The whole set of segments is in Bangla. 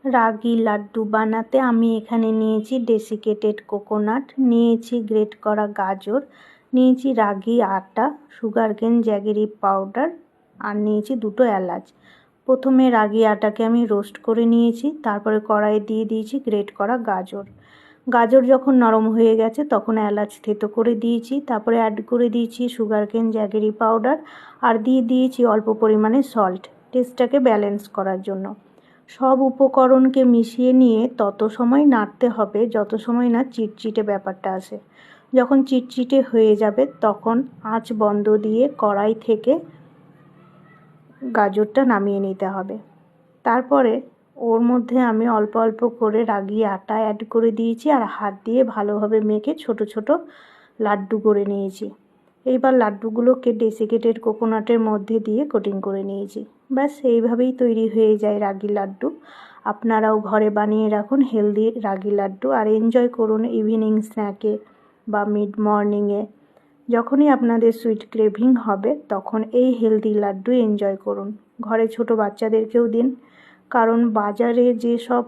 রাগি লাড্ডু বানাতে আমি এখানে নিয়েছি ডেসিকেটেড কোকোনাট, নিয়েছি গ্রেট করা গাজর, নিয়েছি রাগি আটা, সুগারকেন জ্যাগেরি পাউডার আর নিয়েছি 2টো এলাচ। প্রথমে রাগি আটাকে আমি রোস্ট করে নিয়েছি, তারপরে কড়াইয়ে দিয়ে দিয়েছি গ্রেট করা গাজর। গাজর যখন নরম হয়ে গেছে তখন এলাচ থেতো করে দিয়েছি, তারপরে অ্যাড করে দিয়েছি সুগারকেন জ্যাগেরি পাউডার আর দিয়ে দিয়েছি অল্প পরিমাণে সল্ট, টেস্টটাকে ব্যালেন্স করার জন্য। সব উপকরণকে মিশিয়ে নিয়ে তত সময় নাড়তে হবে যত সময় না চিটচিটে ব্যাপারটা আসে। যখন চিটচিটে হয়ে যাবে তখন আঁচ বন্ধ দিয়ে কড়াই থেকে গাজরটা নামিয়ে নিতে হবে। তারপরে ওর মধ্যে আমি অল্প অল্প করে রাগি আটা অ্যাড করে দিয়েছি আর হাত দিয়ে ভালোভাবে মেখে ছোট ছোট লাড্ডু করে নিয়েছি। এইবার লাড্ডুগুলোকে ডেসিকেটেড কোকোনাটের মধ্যে দিয়ে কোটিং করে নিয়েছি। ব্যাস এইভাবেই তৈরি হয়ে যায় রাগি লাড্ডু। আপনারাও ঘরে বানিয়ে রাখুন হেলদি রাগি লাড্ডু আর এনজয় করুন ইভিনিং স্ন্যাকে বা মিড মর্নিংয়ে। যখনই আপনাদের সুইট ক্রেভিং হবে তখন এই হেলদি লাড্ডু এনজয় করুন। ঘরে ছোট বাচ্চাদেরকেও দিন, কারণ বাজারে যেসব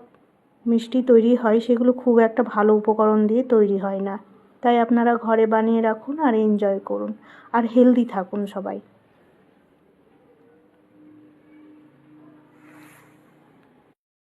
মিষ্টি তৈরি হয় সেগুলো খুব একটা ভালো উপকরণ দিয়ে তৈরি হয় না। তাই আপনারা ঘরে বানিয়ে রাখুন আর এনজয় করুন আর হেলদি থাকুন সবাই।